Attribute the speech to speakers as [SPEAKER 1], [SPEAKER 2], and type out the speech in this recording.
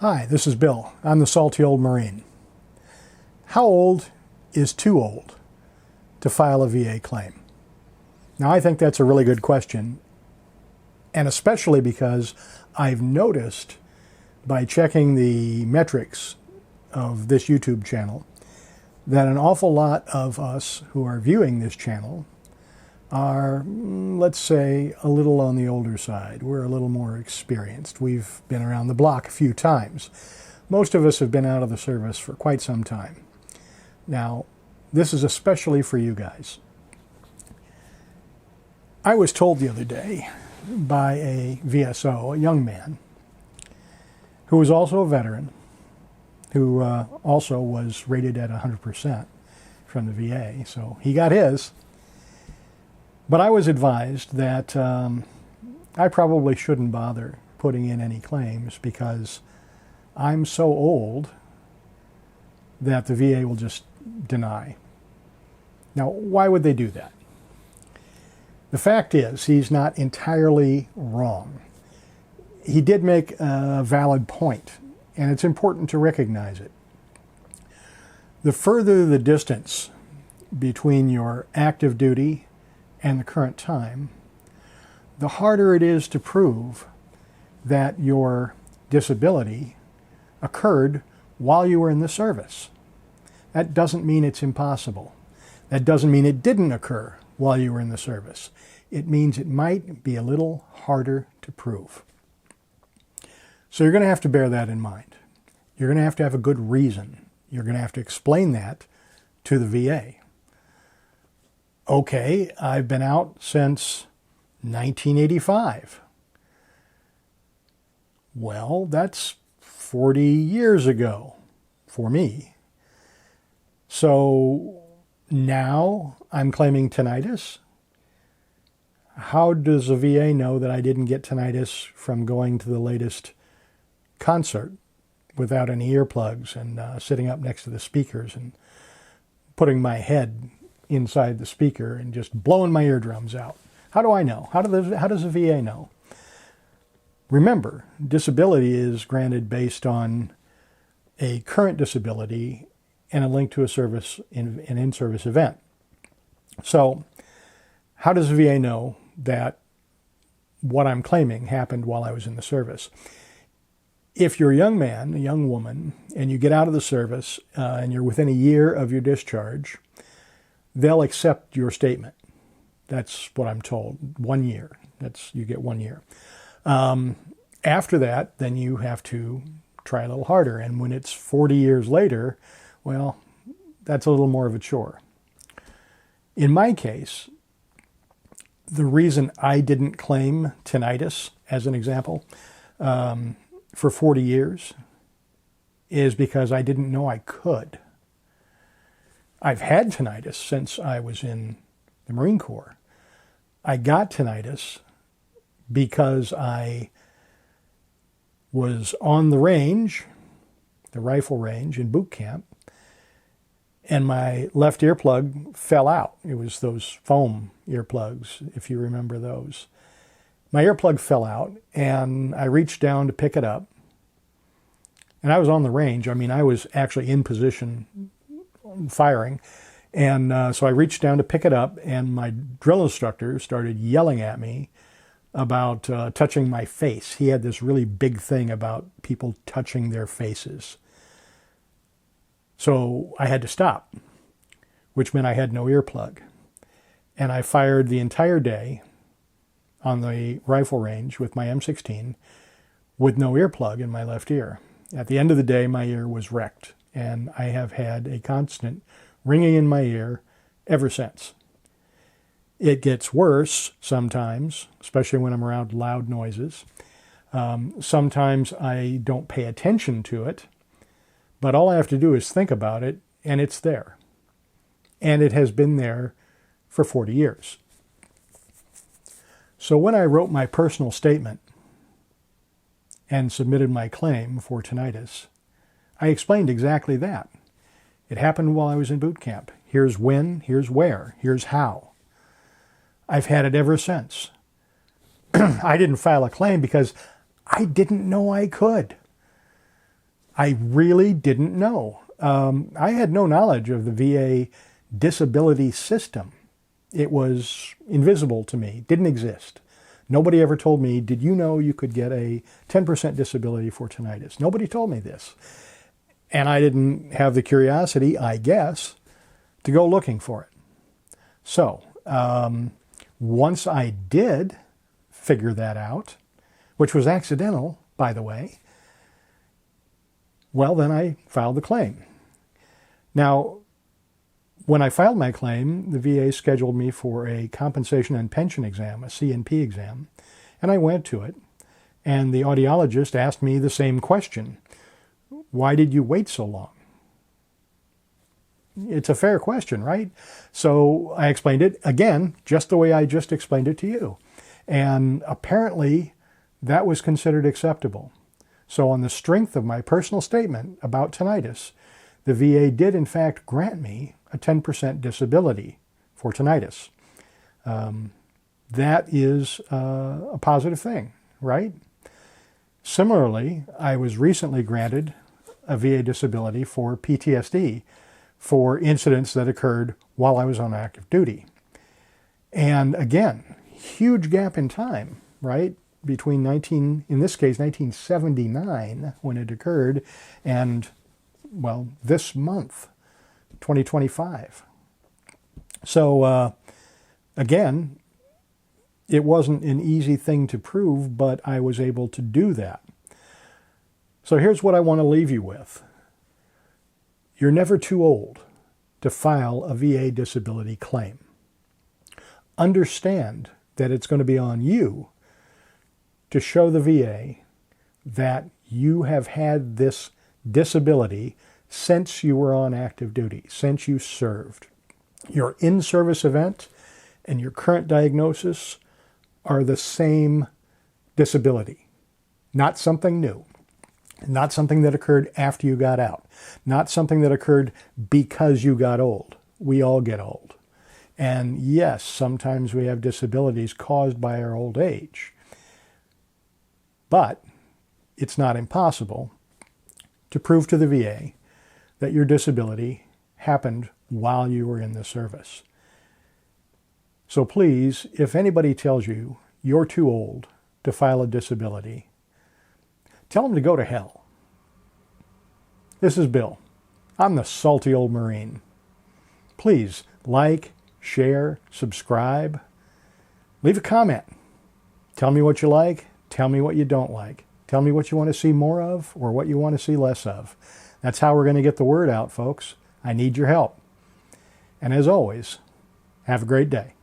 [SPEAKER 1] Hi, this is Bill. I'm the salty old Marine. How old is too old to file a VA claim? Now, I think that's a really good question, and especially because I've noticed by checking the metrics of this YouTube channel that an awful lot of us who are viewing this channel are, let's say, a little on the older side. We're a little more experienced. We've been around the block a few times. Most of us have been out of the service for quite some time. Now, this is especially for you guys. I was told the other day by a VSO, a young man, who was also a veteran, who also was rated at 100% from the VA, so he got his. But I was advised that I probably shouldn't bother putting in any claims because I'm so old that the VA will just deny. Now, why would they do that? The fact is, he's not entirely wrong. He did make a valid point, and it's important to recognize it. The further the distance between your active duty and the current time, the harder it is to prove that your disability occurred while you were in the service. That doesn't mean it's impossible. That doesn't mean it didn't occur while you were in the service. It means it might be a little harder to prove. So you're going to have to bear that in mind. You're going to have a good reason. You're going to have to explain that to the VA. Okay, I've been out since 1985. Well, that's 40 years ago for me. So now I'm claiming tinnitus. How does the VA know that I didn't get tinnitus from going to the latest concert without any earplugs and sitting up next to the speakers and putting my head inside the speaker and just blowing my eardrums out? How do I know? How does the VA know? Remember, disability is granted based on a current disability and a link to an in-service event. So how does the VA know that what I'm claiming happened while I was in the service? If you're a young man, a young woman, and you get out of the service and you're within a year of your discharge, they'll accept your statement. That's what I'm told. 1 year. You get 1 year. After that, then you have to try a little harder. And when it's 40 years later, well, that's a little more of a chore. In my case, the reason I didn't claim tinnitus, as an example, for 40 years is because I didn't know I could. I've had tinnitus since I was in the Marine Corps. I got tinnitus because I was on the range, the rifle range in boot camp, and my left earplug fell out. It was those foam earplugs, if you remember those. My earplug fell out, and I reached down to pick it up. And I was on the range. I mean, I was actually in position firing. And so I reached down to pick it up, and my drill instructor started yelling at me about touching my face. He had this really big thing about people touching their faces. So I had to stop, which meant I had no earplug. And I fired the entire day on the rifle range with my M16 with no earplug in my left ear. At the end of the day, my ear was wrecked, and I have had a constant ringing in my ear ever since. It gets worse sometimes, especially when I'm around loud noises. Sometimes I don't pay attention to it, but all I have to do is think about it, and it's there. And it has been there for 40 years. So when I wrote my personal statement and submitted my claim for tinnitus, I explained exactly that. It happened while I was in boot camp. Here's when, here's where, here's how. I've had it ever since. I didn't file a claim because I didn't know I could. I really didn't know. I had no knowledge of the VA disability system. It was invisible to me, didn't exist. Nobody ever told me, did you know you could get a 10% disability for tinnitus? Nobody told me this. And I didn't have the curiosity, I guess, to go looking for it. So, once I did figure that out, which was accidental, by the way, well, then I filed the claim. Now, when I filed my claim, the VA scheduled me for a compensation and pension exam, a C&P exam, and I went to it, and the audiologist asked me the same question. Why did you wait so long? It's a fair question, right? So I explained it, again, just the way I just explained it to you. And apparently, that was considered acceptable. So on the strength of my personal statement about tinnitus, the VA did in fact grant me a 10% disability for tinnitus. That is a positive thing, right? Similarly, I was recently granted a VA disability for PTSD for incidents that occurred while I was on active duty. And again, huge gap in time, right? Between in this case, 1979, when it occurred, and, well, this month, 2025. So, again, it wasn't an easy thing to prove, but I was able to do that. So here's what I want to leave you with. You're never too old to file a VA disability claim. Understand that it's going to be on you to show the VA that you have had this disability since you were on active duty, since you served. Your in-service event and your current diagnosis are the same disability, not something new, not something that occurred after you got out, not something that occurred because you got old. We all get old. And yes, sometimes we have disabilities caused by our old age. But it's not impossible to prove to the VA that your disability happened while you were in the service. So please, if anybody tells you you're too old to file a disability, tell them to go to hell. This is Bill. I'm the salty old Marine. Please like, share, subscribe, leave a comment. Tell me what you like. Tell me what you don't like. Tell me what you want to see more of or what you want to see less of. That's how we're going to get the word out, folks. I need your help. And as always, have a great day.